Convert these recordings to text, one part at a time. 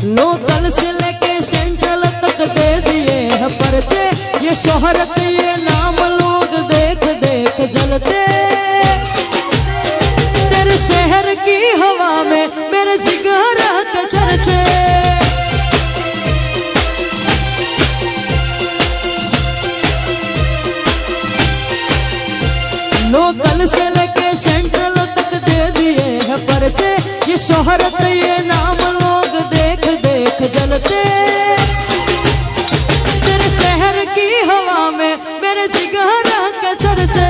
Local से लेके central तक दे दिए हैं पर्चे, ये शोहरत ये नाम लोग देख देख जलते। तेरे शहर की हवा में मेरे जिगर के चर्चे, लोकल से लेके सेंट्रल तक दे दिए हैं पर्चे, ये शोहरत ये नाम लोग देख देख जलते। तेरे शहर की हवा में मेरे जिगर के चर्चे,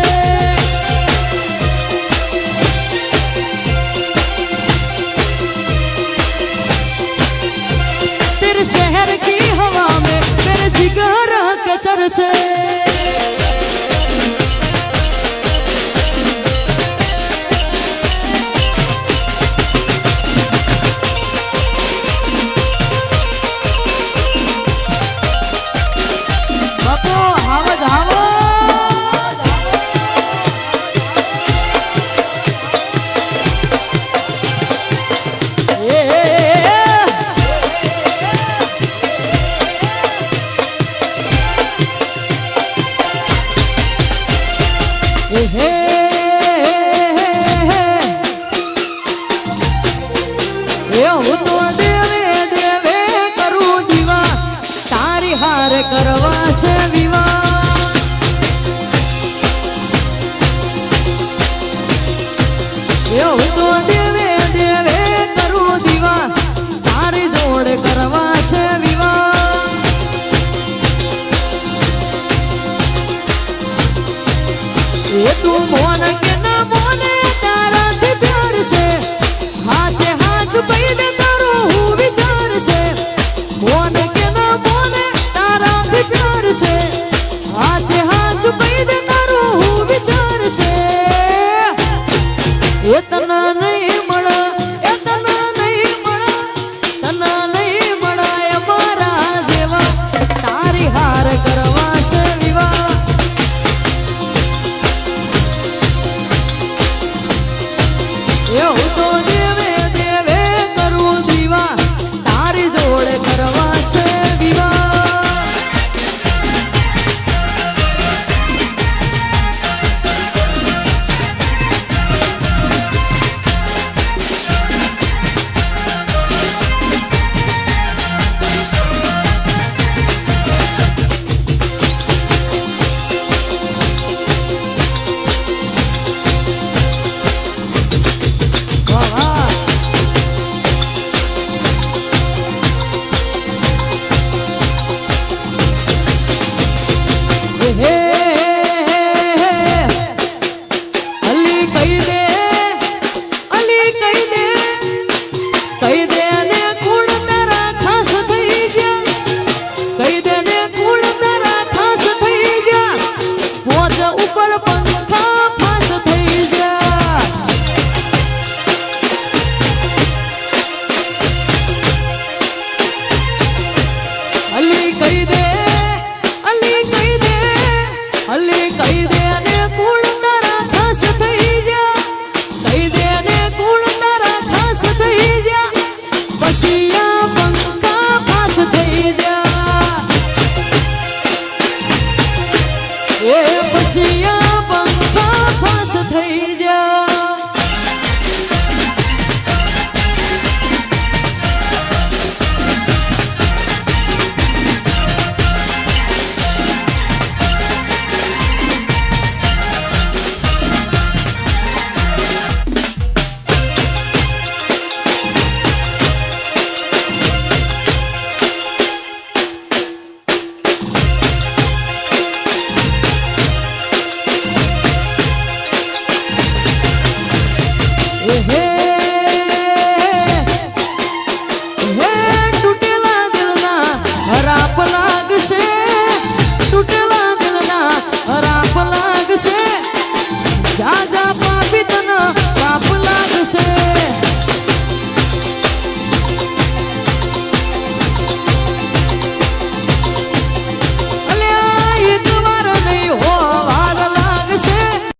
तेरे शहर की हवा में मेरे जिगर के चर्चे। હું તો દેવે દેવે કરું દીવા, તારી હાર કરવા છે વિવાહ। હું તો દેવે દેવે કરું દીવા, તારી જોડે કરવા છે વિવાહ। એ તું મોન કે ના મોને તારાથી પ્યાર છે, હાથે હાથ પઈ દે તારો હું વિચાર છે। મોન કે ના મોને તારાથી પ્યાર છે, હાથે હાથ પઈ દે તારો હું વિચાર છે। એ તના નહીં મળે, એ તના નહીં મળે, તના નહીં મળાય મારા જેવા, તારી હાર કરવા છે વિવાહ। હું તો દેવે દેવે કરું દીવા, તારી જોડે કરવા છે વિવાહ। Hey